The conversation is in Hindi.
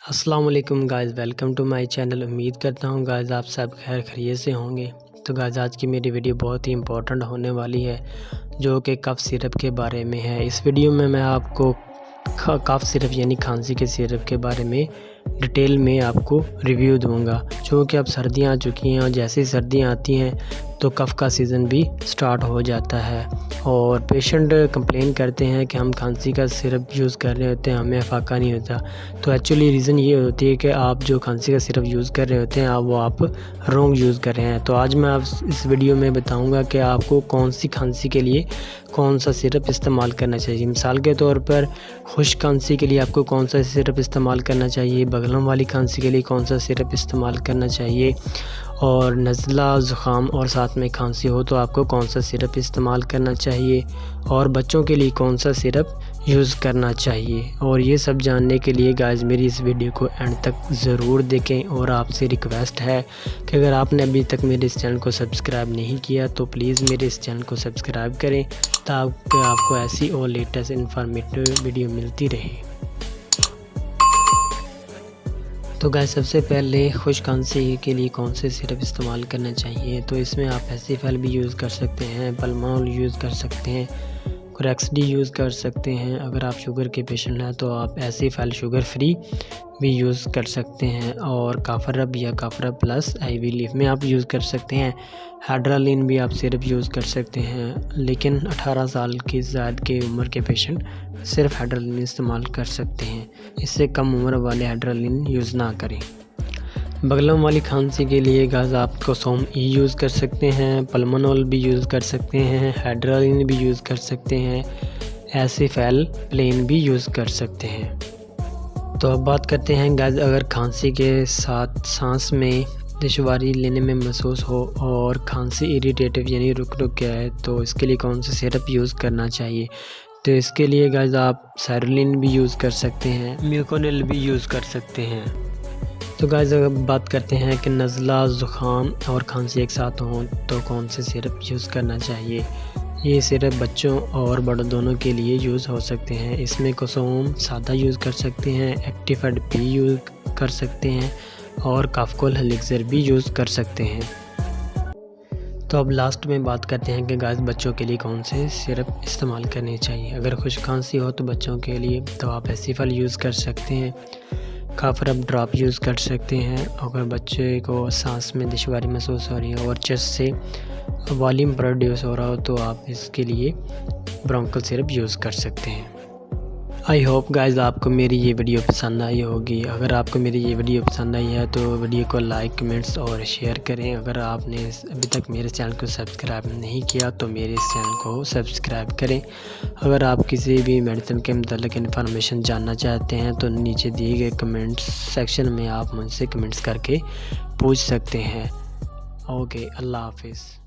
अस्सलाम वालेकुम guys, welcome to my channel. उम्मीद करता हूँ गाइज़ आप सब खैर खैरियत से होंगे। तो गाइज़ आज की मेरी वीडियो बहुत ही इंपॉर्टेंट होने वाली है, जो कि कफ सिरप के बारे में है। इस वीडियो में मैं आपको कफ सिरप यानी खांसी के सिरप के बारे में डिटेल में आपको रिव्यू दूंगा। चूँकि अब सर्दियाँ आ चुकी हैं और जैसे ही सर्दियाँ आती हैं तो कफ़ का सीज़न भी स्टार्ट हो जाता है और पेशेंट कंप्लेन करते हैं कि हम खांसी का सिरप यूज़ कर रहे होते हैं, हमें अफाका नहीं होता। तो एक्चुअली रीज़न ये होती है कि आप जो खांसी का सिरप यूज़ कर रहे होते हैं आप रॉन्ग यूज़ कर रहे हैं। तो आज मैं आप इस वीडियो में बताऊंगा कि आपको कौन सी खांसी के लिए कौन सा सिरप इस्तेमाल करना चाहिए। मिसाल के तौर पर खुश्क खांसी के लिए आपको कौन सा सिरप इस्तेमाल करना चाहिए, बगलम वाली खांसी के लिए कौन सा सिरप इस्तेमाल करना चाहिए, और नज़ला ज़ुकाम और साथ में खांसी हो तो आपको कौन सा सिरप इस्तेमाल करना चाहिए, और बच्चों के लिए कौन सा सिरप यूज़ करना चाहिए। और ये सब जानने के लिए गाइस मेरी इस वीडियो को एंड तक ज़रूर देखें। और आपसे रिक्वेस्ट है कि अगर आपने अभी तक मेरे इस चैनल को सब्सक्राइब नहीं किया तो प्लीज़ मेरे इस चैनल को सब्सक्राइब करें ताकि आपको ऐसी और लेटेस्ट इन्फॉर्मेटिव वीडियो मिलती रहे। तो गाइस सबसे पहले खुश्क खांसी के लिए कौन से सिरप इस्तेमाल करना चाहिए, तो इसमें आप एसीफेल भी यूज़ कर सकते हैं, पलमोल यूज़ कर सकते हैं, कोरेक्सडी यूज़ कर सकते हैं। अगर आप शुगर के पेशेंट हैं तो आप एसीफेल शुगर फ्री भी यूज़ कर सकते हैं, और काफरब या काफरब प्लस IV लीफ में आप यूज़ कर सकते हैं। हाइड्रालिन भी आप सिरप यूज़ कर सकते हैं, लेकिन 18 साल की ज़ायद की उम्र के पेशेंट सिर्फ हाइड्रालिन इस्तेमाल कर सकते हैं, इससे कम उम्र वाले हाइड्रालिन यूज़ ना करें। बगलम वाली खांसी के लिए गाइस आप कोसोम E यूज़ कर सकते हैं, पल्मोनॉल भी यूज़ कर सकते हैं, हाइड्रालिन भी यूज़ कर सकते हैं, एसीफेल प्लेन भी यूज़ कर सकते हैं। तो अब बात करते हैं गाइस, अगर खांसी के साथ सांस में दुश्वारी लेने में महसूस हो और खांसी इरिटेटिव यानी रुक के आए तो इसके लिए कौन सा सिरप यूज़ करना चाहिए। तो इसके लिए गाइस आप साइरुलिन भी यूज़ कर सकते हैं, म्यूकोनिल भी यूज़ कर सकते हैं। तो गाइस अगर बात करते हैं कि नज़ला ज़ुकाम और खांसी एक साथ हों तो कौन से सिरप यूज़ करना चाहिए। ये सिरप बच्चों और बड़ों दोनों के लिए यूज़ हो सकते हैं। इसमें कोसोम सादा यूज़ कर सकते हैं, एक्टिफेड P यूज़ कर सकते हैं, और काफकोल एलिक्सर भी यूज़ कर सकते हैं। तो अब लास्ट में बात करते हैं कि गाइस बच्चों के लिए कौन से सिरप इस्तेमाल करने चाहिए। अगर खुश्क खांसी हो तो बच्चों के लिए तो आप एसीफेल यूज़ कर सकते हैं, काफरब ड्रॉप यूज़ कर सकते हैं। अगर बच्चे को सांस में दुश्वारी महसूस हो रही है और चेस्ट से वॉल्यूम प्रोड्यूस हो रहा हो तो आप इसके लिए ब्रोंकल सिरप यूज़ कर सकते हैं। आई होप गाइस आपको मेरी ये वीडियो पसंद आई होगी। अगर आपको मेरी ये वीडियो पसंद आई है तो वीडियो को लाइक, कमेंट्स और शेयर करें। अगर आपने अभी तक मेरे चैनल को सब्सक्राइब नहीं किया तो मेरे इस चैनल को सब्सक्राइब करें। अगर आप किसी भी मेडिसिन के मतलब इन्फॉर्मेशन जानना चाहते हैं तो नीचे दिए गए कमेंट्स सेक्शन में आप मुझसे कमेंट्स करके पूछ सकते हैं। ओके, अल्लाह हाफिज़।